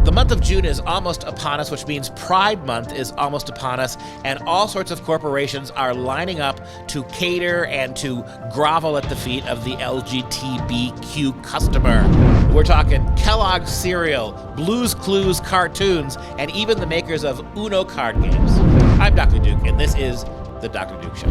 The month of June is almost upon us, which means Pride Month is almost upon us, and all sorts of corporations are lining up to cater and to grovel at the feet of the LGBTQ customer. We're talking Kellogg's cereal, Blue's Clues cartoons, and even the makers of Uno card games. I'm Dr. Duke, and this is The Dr. Duke Show.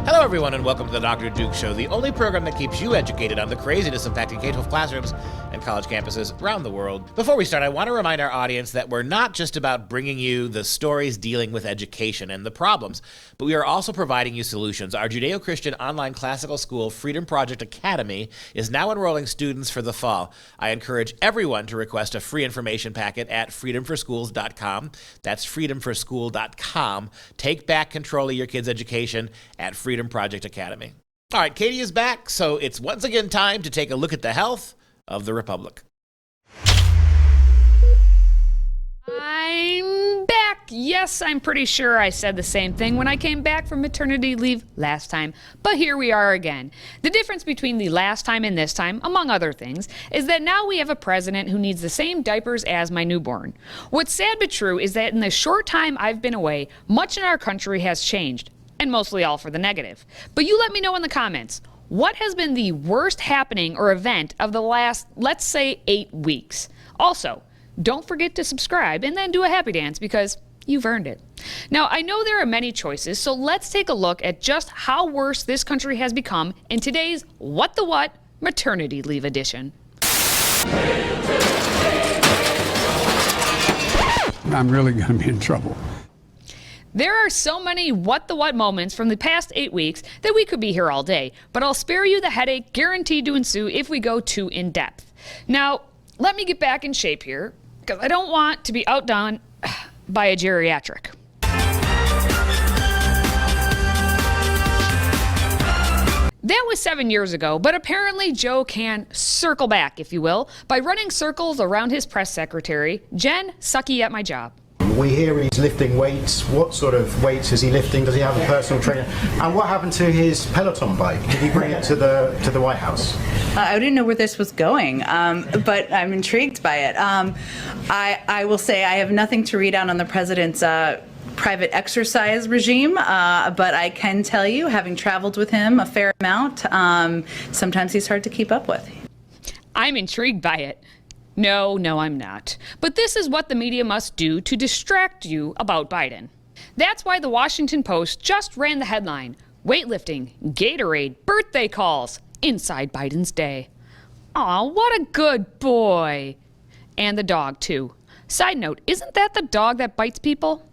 Hello, everyone, and welcome to the Dr. Duke Show, the only program that keeps you educated on the craziness impacting K-12 classrooms and college campuses around the world. Before we start, I want to remind our audience that we're not just about bringing you the stories dealing with education and the problems, but we are also providing you solutions. Our Judeo-Christian online classical school, FreedomProject Academy, is now enrolling students for the fall. I encourage everyone to request a free information packet at freedomforschools.com. That's freedomforschool.com. Take back control of your kids' education at Freedom Project Academy. All right, Katie is back, so it's once again time to take a look at the health of the Republic. I'm back. Yes, I'm pretty sure I said the same thing when I came back from maternity leave last time, but here we are again. The difference between the last time and this time, among other things, is that now we have a president who needs the same diapers as my newborn. What's sad but true is that in the short time I've been away, much in our country has changed, and mostly all for the negative. But you let me know in the comments, what has been the worst happening or event of the last, let's say, 8 weeks? Also, don't forget to subscribe and then do a happy dance because you've earned it. Now, I know there are many choices, so let's take a look at just how worse this country has become in today's What the What Maternity Leave Edition. I'm really going to be in trouble. There are so many what the what moments from the past 8 weeks that we could be here all day, but I'll spare you the headache guaranteed to ensue if we go too in depth. Now, let me get back in shape here, because I don't want to be outdone by a geriatric. That was 7 years ago, but apparently Joe can circle back, if you will, by running circles around his press secretary, Jen Sucky at my job. We hear he's lifting weights. What sort of weights is he lifting? Does he have a personal trainer? And what happened to his Peloton bike? Did he bring it to the White House? I didn't know where this was going, but I'm intrigued by it. I will say I have nothing to read out on the president's private exercise regime, but I can tell you, having traveled with him a fair amount, sometimes he's hard to keep up with. I'm intrigued by it. No, I'm not. But this is what the media must do to distract you about Biden. That's why the Washington Post just ran the headline, Weightlifting, Gatorade, Birthday Calls, Inside Biden's Day. Aw, what a good boy. And the dog, too. Side note, isn't that the dog that bites people?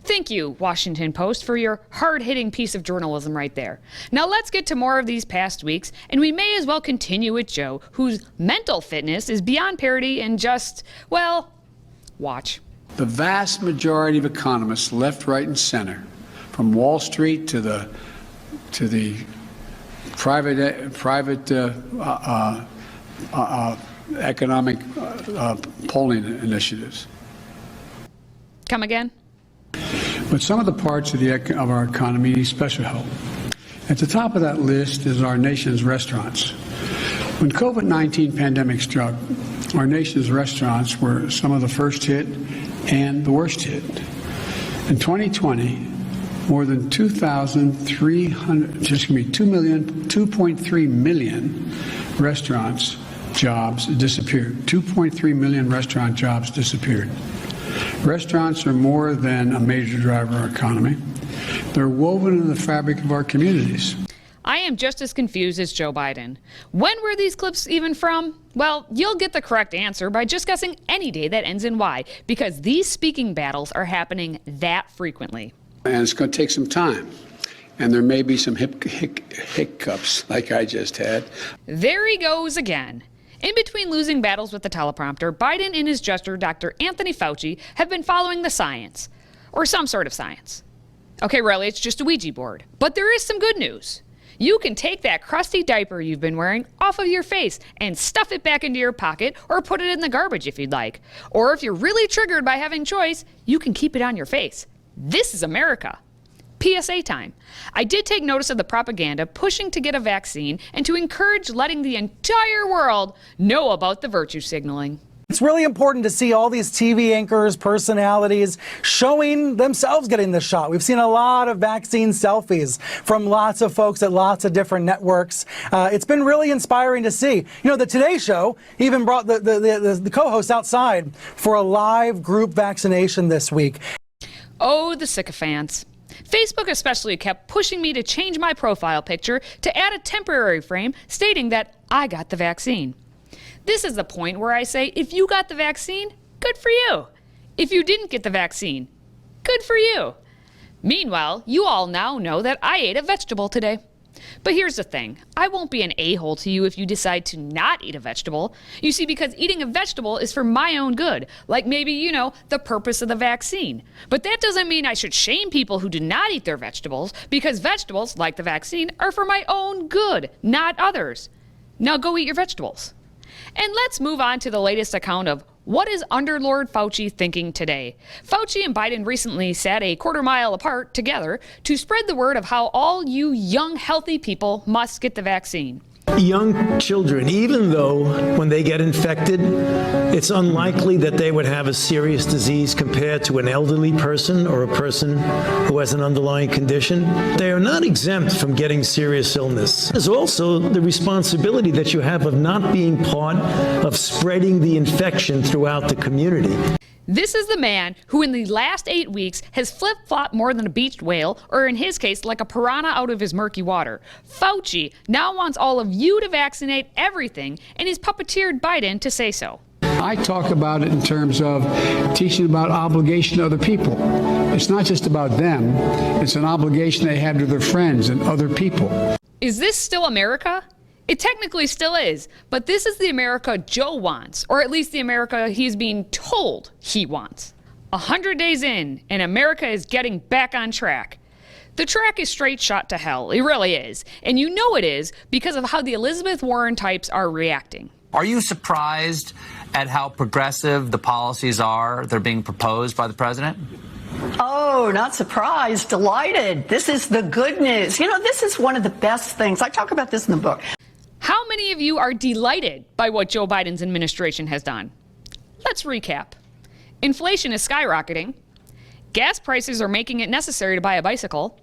Thank you, Washington Post, for your hard-hitting piece of journalism right there. Now let's get to more of these past weeks, and we may as well continue with Joe, whose mental fitness is beyond parity and just, well, watch. The vast majority of economists, left, right, and center, from Wall Street to the private economic polling initiatives. Come again? But some of the parts of our economy need special help. At the top of that list is our nation's restaurants. When COVID-19 pandemic struck, our nation's restaurants were some of the first hit and the worst hit. In 2020, more than 2.3 million restaurants jobs disappeared. 2.3 million restaurant jobs disappeared. Restaurants are more than a major driver of our economy. They're woven into the fabric of our communities. I am just as confused as Joe Biden. When were these clips even from? Well, you'll get the correct answer by just guessing any day that ends in Y, because these speaking battles are happening that frequently. And it's going to take some time. And there may be some hiccups like I just had. There he goes again. In between losing battles with the teleprompter, Biden and his jester, Dr. Anthony Fauci, have been following the science. Or some sort of science. Okay, really, it's just a Ouija board. But there is some good news. You can take that crusty diaper you've been wearing off of your face and stuff it back into your pocket or put it in the garbage if you'd like. Or if you're really triggered by having choice, you can keep it on your face. This is America. PSA Time. I did take notice of the propaganda pushing to get a vaccine and to encourage letting the entire world know about the virtue signaling. It's really important to see all these TV anchors, personalities showing themselves getting the shot. We've seen a lot of vaccine selfies from lots of folks at lots of different networks. It's been really inspiring to see. You know, the Today Show even brought the co-hosts outside for a live group vaccination this week. Oh, the sycophants. Facebook especially kept pushing me to change my profile picture to add a temporary frame stating that I got the vaccine. This is the point where I say, if you got the vaccine, good for you. If you didn't get the vaccine, good for you. Meanwhile, you all now know that I ate a vegetable today. But here's the thing, I won't be an a-hole to you if you decide to not eat a vegetable. You see, because eating a vegetable is for my own good, like maybe, you know, the purpose of the vaccine. But that doesn't mean I should shame people who do not eat their vegetables, because vegetables, like the vaccine, are for my own good, not others. Now go eat your vegetables. And let's move on to the latest account of what is Underlord Fauci thinking today. Fauci and Biden recently sat a quarter-mile apart together to spread the word of how all you young, healthy people must get the vaccine. Young children, even though when they get infected, it's unlikely that they would have a serious disease compared to an elderly person or a person who has an underlying condition, they are not exempt from getting serious illness. There's also the responsibility that you have of not being part of spreading the infection throughout the community. This is the man who in the last 8 weeks has flip-flopped more than a beached whale, or in his case, like a piranha out of his murky water. Fauci now wants all of you to vaccinate everything, and he's puppeteered Biden to say so. I talk about it in terms of teaching about obligation to other people. It's not just about them, it's an obligation they have to their friends and other people. Is this still America? It technically still is, but this is the America Joe wants, or at least the America he's being told he wants. 100 days in, and America is getting back on track. The track is straight shot to hell, it really is, and you know it is because of how the Elizabeth Warren types are reacting. Are you surprised at how progressive the policies are that are being proposed by the president? Oh, not surprised, delighted. This is the good news. You know, this is one of the best things. I talk about this in the book. How many of you are delighted by what Joe Biden's administration has done? Let's recap. Inflation is skyrocketing. Gas prices are making it necessary to buy a bicycle.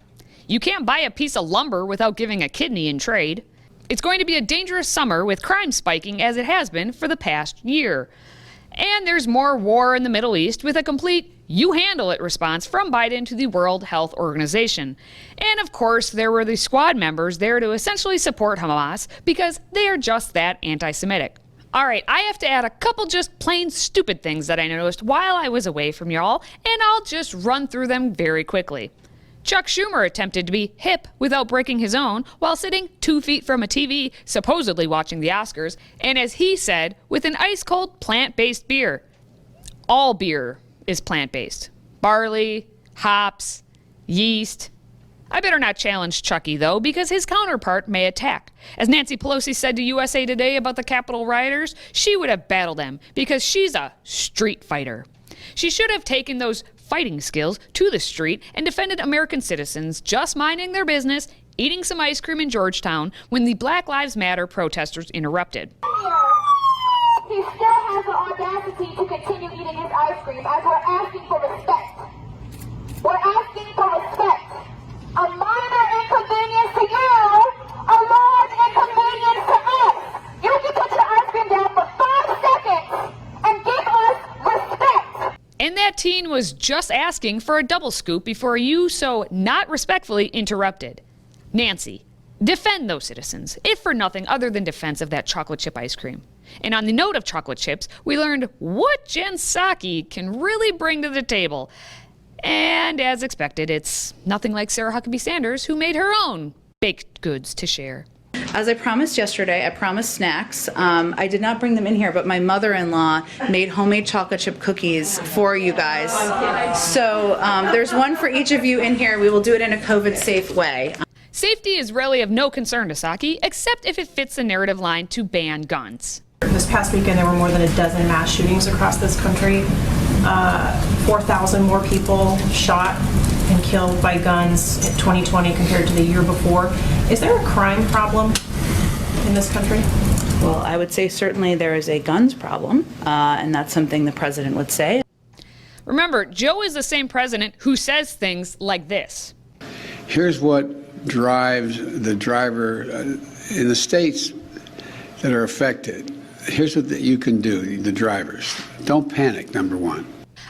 You can't buy a piece of lumber without giving a kidney in trade. It's going to be a dangerous summer with crime spiking as it has been for the past year. And there's more war in the Middle East with a complete you handle it response from Biden to the World Health Organization. And of course, there were the squad members there to essentially support Hamas because they are just that anti-Semitic. All right, I have to add a couple just plain stupid things that I noticed while I was away from y'all, and I'll just run through them very quickly. Chuck Schumer attempted to be hip without breaking his own while sitting 2 feet from a TV, supposedly watching the Oscars, and as he said, with an ice-cold plant-based beer. All beer is plant-based. Barley, hops, yeast. I better not challenge Chucky, though, because his counterpart may attack. As Nancy Pelosi said to USA Today about the Capitol rioters, she would have battled them because she's a street fighter. She should have taken those fighting skills to the street and defended American citizens just minding their business, eating some ice cream in Georgetown when the Black Lives Matter protesters interrupted. He still has the audacity to continue eating his ice cream as we're asking for respect. We're asking for respect. A minor inconvenience to you, a large inconvenience to us. You can put your ice cream down for 5 seconds and give us respect. And that teen was just asking for a double scoop before you so not respectfully interrupted. Nancy, defend those citizens, if for nothing other than defense of that chocolate chip ice cream. And on the note of chocolate chips, we learned what Jen Psaki can really bring to the table. And as expected, it's nothing like Sarah Huckabee Sanders, who made her own baked goods to share. As I promised yesterday, I promised snacks. I did not bring them in here, but my mother-in-law made homemade chocolate chip cookies for you guys. So there's one for each of you in here. We will do it in a COVID-safe way. Safety is really of no concern to Psaki, except if it fits the narrative line to ban guns. This past weekend, there were more than a dozen mass shootings across this country. 4,000 more people shot and killed by guns in 2020 compared to the year before. Is there a crime problem in this country? Well, I would say certainly there is a guns problem, and that's something the president would say. Remember, Joe is the same president who says things like this. Here's what drives the driver in the states that are affected. Here's what you can do, the drivers. Don't panic, number one.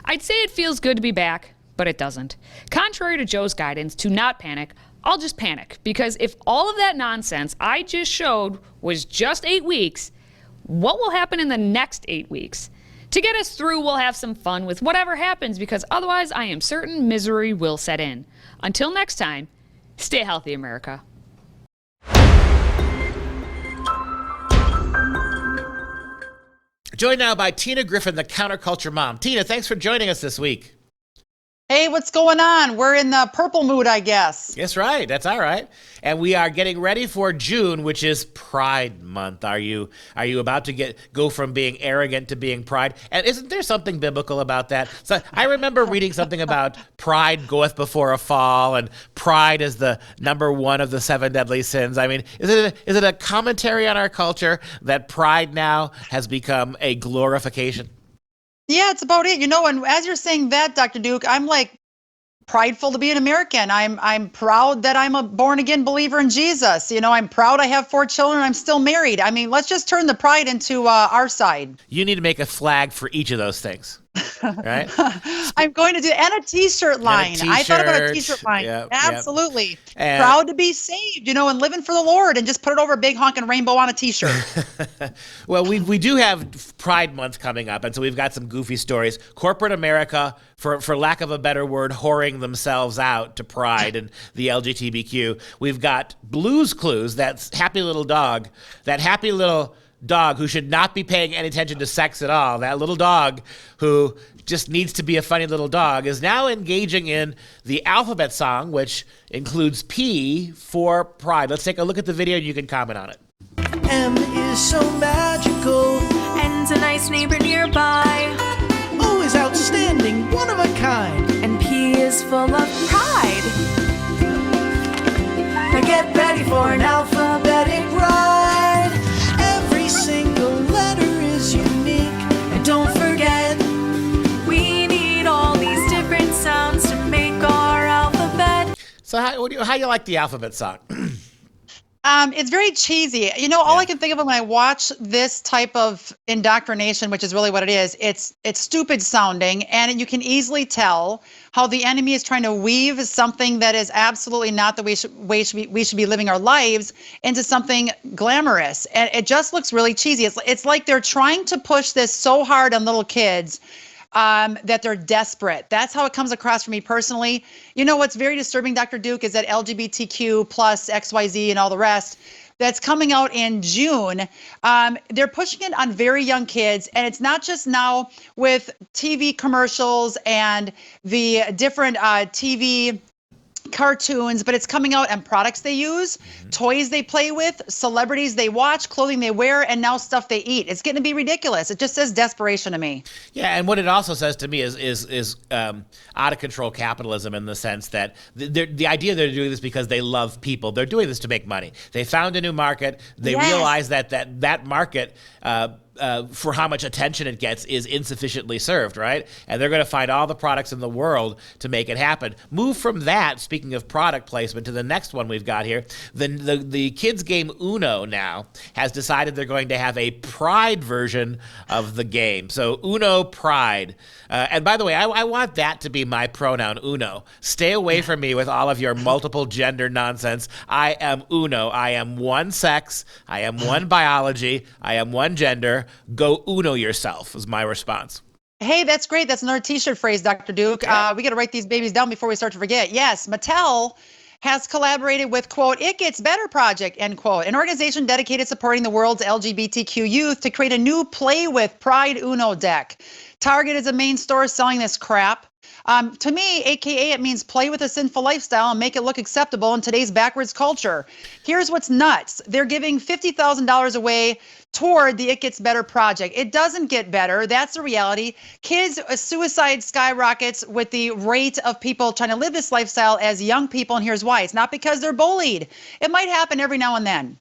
I'd say it feels good to be back, but it doesn't. Contrary to Joe's guidance to not panic, I'll just panic, because if all of that nonsense I just showed was just 8 weeks, what will happen in the next 8 weeks? To get us through, we'll have some fun with whatever happens, because otherwise I am certain misery will set in. Until next time, stay healthy, America. Joined now by Tina Griffin, the counterculture mom. Tina, thanks for joining us this week. Hey, what's going on? We're in the purple mood, I guess. That's right. That's all right. And we are getting ready for June, which is Pride Month. Are you about to go from being arrogant to being pride? And isn't there something biblical about that? So I remember reading something about pride goeth before a fall, and pride is the number one of the 7 deadly sins. I mean, is it a commentary on our culture that pride now has become a glorification? Yeah, it's about it. And as you're saying that, Dr. Duke, I'm like prideful to be an American. I'm proud that I'm a born again believer in Jesus. I'm proud I have 4 children. I'm still married. I mean, let's just turn the pride into our side. You need to make a flag for each of those things. Right? I'm going to do, and a t-shirt line. I thought about a t-shirt line. Yep, absolutely. Yep. Proud to be saved, and living for the Lord, and just put it over a big honking rainbow on a t-shirt. Well, we do have Pride Month coming up, and so we've got some goofy stories. Corporate America, for lack of a better word, whoring themselves out to pride and the LGBTQ. We've got Blue's Clues, that happy little dog who should not be paying any attention to sex at all. That little dog who just needs to be a funny little dog is now engaging in the alphabet song, which includes P for pride. Let's take a look at the video and you can comment on it. M is so magical. N's a nice neighbor nearby. O is outstanding, one of a kind. And P is full of pride. Now get ready for an alphabetic ride. Every single letter is unique. And don't forget, we need all these different sounds to make our alphabet. So how you like the alphabet song? It's very cheesy. All I can think of when I watch this type of indoctrination, which is really what it is, it's stupid sounding, and you can easily tell how the enemy is trying to weave something that is absolutely not the way we should be living our lives into something glamorous. And it just looks really cheesy. It's like they're trying to push this so hard on little kids that they're desperate. That's how it comes across for me personally. What's very disturbing, Dr. Duke, is that LGBTQ plus XYZ and all the rest that's coming out in June. They're pushing it on very young kids. And it's not just now with TV commercials and the different TV cartoons, but it's coming out on products they use, toys they play with, celebrities they watch, clothing they wear, and now stuff they eat. It's getting to be ridiculous. It just says desperation to me. Yeah, and what it also says to me is out of control capitalism, in the sense that the idea they're doing this because they love people. They're doing this to make money. They found a new market. They realize that market for how much attention it gets is insufficiently served, right? And they're going to find all the products in the world to make it happen. Move from that, speaking of product placement, to the next one we've got here. The kids game Uno now has decided they're going to have a pride version of the game. So Uno Pride. And by the way, I want that to be my pronoun, Uno. Stay away from me with all of your multiple gender nonsense. I am Uno. I am one sex. I am one biology. I am one gender. Go Uno yourself, is my response. Hey, that's great. That's another t-shirt phrase, Dr. Duke. Yeah. We got to write these babies down before we start to forget. Yes, Mattel has collaborated with, quote, It Gets Better Project, end quote, an organization dedicated supporting the world's LGBTQ youth to create a new Play With Pride Uno deck. Target is a main store selling this crap. To me, AKA, it means play with a sinful lifestyle and make it look acceptable in today's backwards culture. Here's what's nuts. They're giving $50,000 away toward the It Gets Better project. It doesn't get better. That's the reality. Kids, suicide skyrockets with the rate of people trying to live this lifestyle as young people. And here's why. It's not because they're bullied. It might happen every now and then.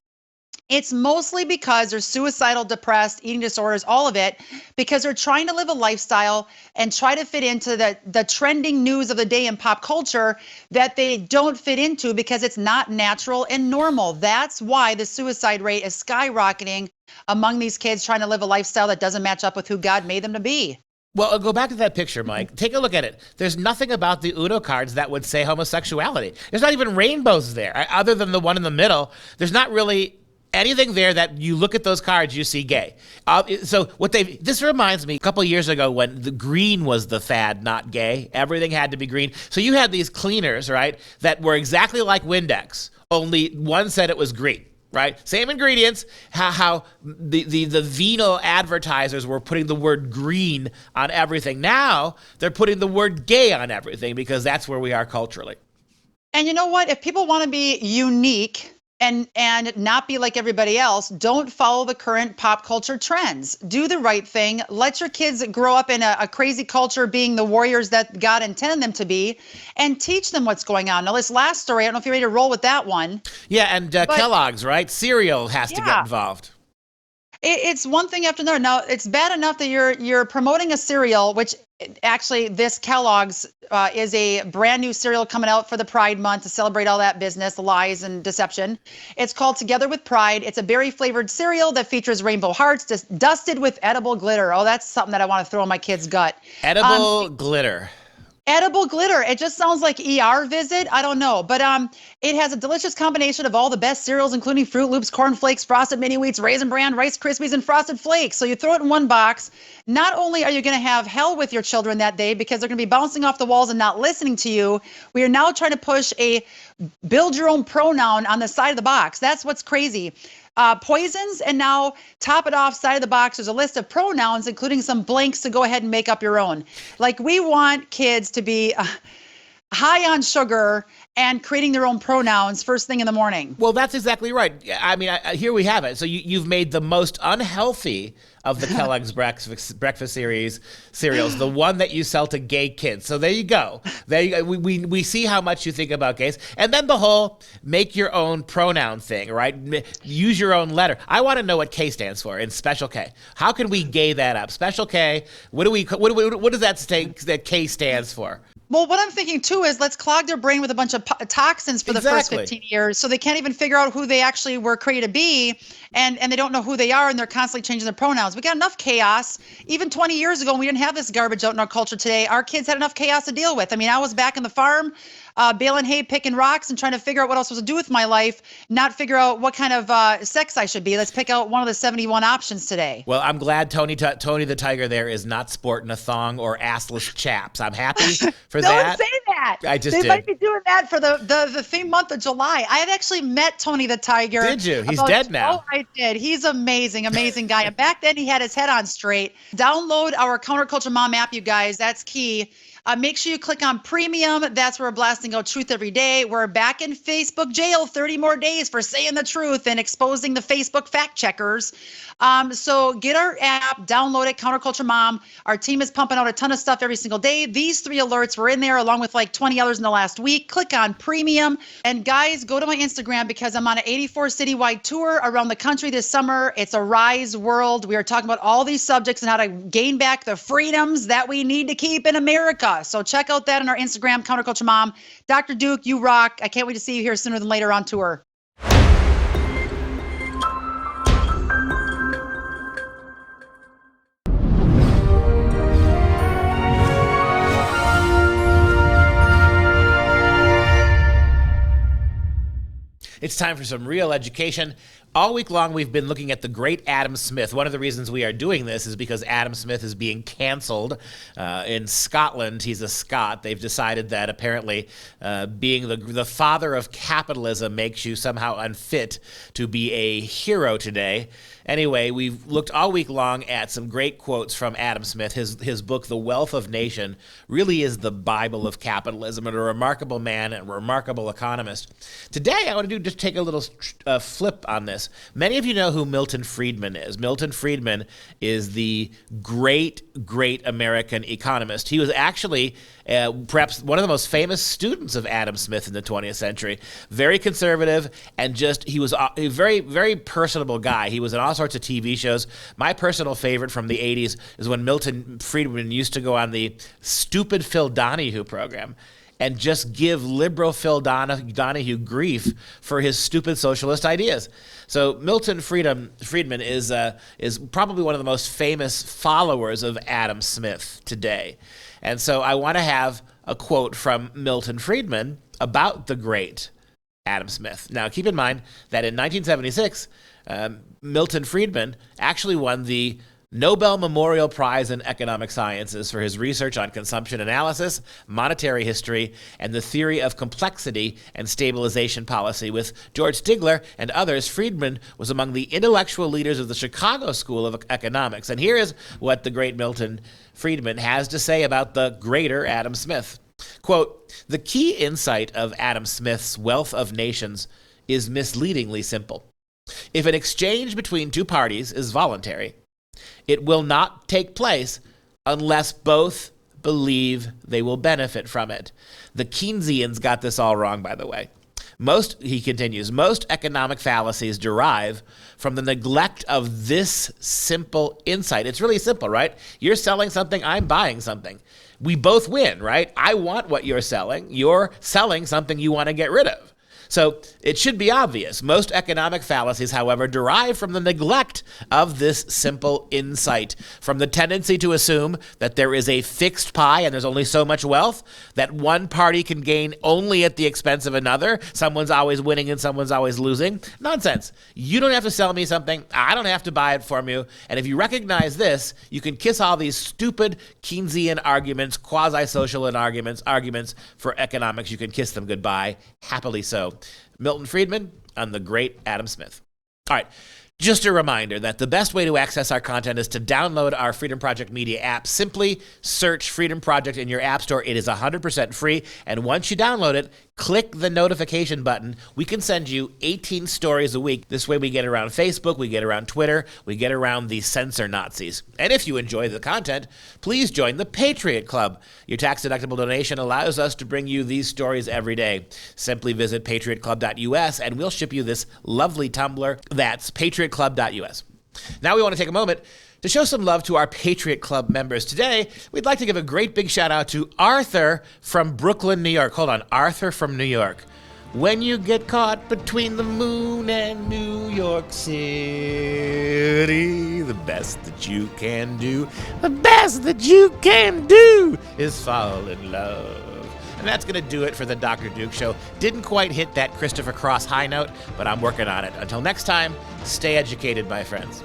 It's mostly because they're suicidal, depressed, eating disorders, all of it, because they're trying to live a lifestyle and try to fit into the trending news of the day in pop culture that they don't fit into because it's not natural and normal. That's why the suicide rate is skyrocketing among these kids trying to live a lifestyle that doesn't match up with who God made them to be. Well, go back to that picture, Mike. Take a look at it. There's nothing about the Uno cards that would say homosexuality. There's not even rainbows there, other than the one in the middle. There's not really anything there that you look at those cards, you see gay. So this reminds me a couple of years ago when the green was the fad, not gay. Everything had to be green. So you had these cleaners, right, that were exactly like Windex, only one said it was green. Right? Same ingredients, how the venal advertisers were putting the word green on everything. Now they're putting the word gay on everything because that's where we are culturally. And you know what? If people want to be unique and not be like everybody else, don't follow the current pop culture trends. Do the right thing. Let your kids grow up in a crazy culture being the warriors that God intended them to be, and teach them what's going on. Now, this last story, I don't know if you're ready to roll with that one. Yeah, and Kellogg's, right? Cereal has to get involved. It's one thing after another. Now, it's bad enough that you're promoting a cereal, which actually this Kellogg's is a brand new cereal coming out for the Pride Month to celebrate all that business, the lies and deception. It's called Together with Pride. It's a berry flavored cereal that features rainbow hearts dusted with edible glitter. Oh, that's something that I want to throw in my kid's gut. Edible glitter. Edible glitter. It just sounds like ER visit. I don't know. But it has a delicious combination of all the best cereals, including Fruit Loops, Corn Flakes, Frosted Mini Wheats, Raisin Bran, Rice Krispies, and Frosted Flakes. So you throw it in one box. Not only are you going to have hell with your children that day because they're going to be bouncing off the walls and not listening to you, we are now trying to push a build your own pronoun on the side of the box. That's what's crazy. Poisons, and now top it off, side of the box, there's a list of pronouns, including some blanks to go ahead and make up your own. Like, we want kids to be high on sugar and creating their own pronouns first thing in the morning. Well, that's exactly right. I mean, here we have it. So you've made the most unhealthy of the Kellogg's breakfast cereals, the one that you sell to gay kids. So there you go. We see how much you think about gays. And then the whole make your own pronoun thing, right? Use your own letter. I want to know what K stands for in Special K. How can we gay that up? Special K, what does that say that K stands for? Well, what I'm thinking too is let's clog their brain with a bunch of toxins for the first 15 years, so they can't even figure out who they actually were created to be, and they don't know who they are, and they're constantly changing their pronouns. We got enough chaos. Even 20 years ago, when we didn't have this garbage out in our culture today, our kids had enough chaos to deal with. I mean, I was back in the farm, baling hay, picking rocks, and trying to figure out what else was to do with my life, not figure out what kind of sex I should be. Let's pick out one of the 71 options today. Well, I'm glad Tony the Tiger there is not sporting a thong or assless chaps. I'm happy for that. Don't say that. They might be doing that for the theme month of July. I had actually met Tony the Tiger. Did you? He's dead now. Oh, I did. He's amazing guy. And back then he had his head on straight. Download our Counterculture Mom app, you guys. That's key. Make sure you click on premium. That's where we're blasting out truth every day. We're back in Facebook jail 30 more days for saying the truth and exposing the Facebook fact checkers. So get our app, download it, Counterculture Mom. Our team is pumping out a ton of stuff every single day. These 3 alerts were in there along with like 20 others in the last week. Click on premium. And guys, go to my Instagram because I'm on an 84 citywide tour around the country this summer. It's a Rise World. We are talking about all these subjects and how to gain back the freedoms that we need to keep in America. So check out that on our Instagram, Counterculture Mom. Dr. Duke, you rock. I can't wait to see you here sooner than later on tour. It's time for some real education. All week long, we've been looking at the great Adam Smith. One of the reasons we are doing this is because Adam Smith is being canceled in Scotland. He's a Scot. They've decided that apparently being the father of capitalism makes you somehow unfit to be a hero today. Anyway, we've looked all week long at some great quotes from Adam Smith. His book, The Wealth of Nation, really is the Bible of capitalism, and a remarkable man and a remarkable economist. Today, I want to just take a little flip on this. Many of you know who Milton Friedman is. Milton Friedman is the great American economist. He was actually perhaps one of the most famous students of Adam Smith in the 20th century. Very conservative, and he was a very, very personable guy. He was in all sorts of TV shows. My personal favorite from the 80s is when Milton Friedman used to go on the Stupid Phil Donahue program and just give liberal Phil Donahue grief for his stupid socialist ideas. So Milton Friedman is probably one of the most famous followers of Adam Smith today. And so I want to have a quote from Milton Friedman about the great Adam Smith. Now, keep in mind that in 1976, Milton Friedman actually won the Nobel Memorial Prize in Economic Sciences for his research on consumption analysis, monetary history, and the theory of complexity and stabilization policy. With George Stigler and others, Friedman was among the intellectual leaders of the Chicago School of Economics. And here is what the great Milton Friedman has to say about the greater Adam Smith. Quote, "The key insight of Adam Smith's Wealth of Nations is misleadingly simple. If an exchange between two parties is voluntary, it will not take place unless both believe they will benefit from it." The Keynesians got this all wrong, by the way. He continues, most economic fallacies derive from the neglect of this simple insight. It's really simple, right? You're selling something, I'm buying something. We both win, right? I want what you're selling. You're selling something you want to get rid of. So it should be obvious. Most economic fallacies, however, derive from the neglect of this simple insight, from the tendency to assume that there is a fixed pie and there's only so much wealth, that one party can gain only at the expense of another. Someone's always winning and someone's always losing. Nonsense. You don't have to sell me something. I don't have to buy it from you. And if you recognize this, you can kiss all these stupid Keynesian arguments, quasi-social arguments for economics. You can kiss them goodbye. Happily so. Milton Friedman on the great Adam Smith. All right, just a reminder that the best way to access our content is to download our Freedom Project Media app. Simply search Freedom Project in your app store. It is 100% free, and once you download it, click the notification button. We can send you 18 stories a week. This way we get around Facebook, we get around Twitter, we get around the censor Nazis. And if you enjoy the content, please join the Patriot Club. Your tax-deductible donation allows us to bring you these stories every day. Simply visit patriotclub.us and we'll ship you this lovely tumbler. That's patriotclub.us. Now we want to take a moment to show some love to our Patriot Club members. Today, we'd like to give a great big shout out to Arthur from Brooklyn, New York. Hold on, Arthur from New York. When you get caught between the moon and New York City, the best that you can do is fall in love. And that's going to do it for the Dr. Duke Show. Didn't quite hit that Christopher Cross high note, but I'm working on it. Until next time, stay educated, my friends.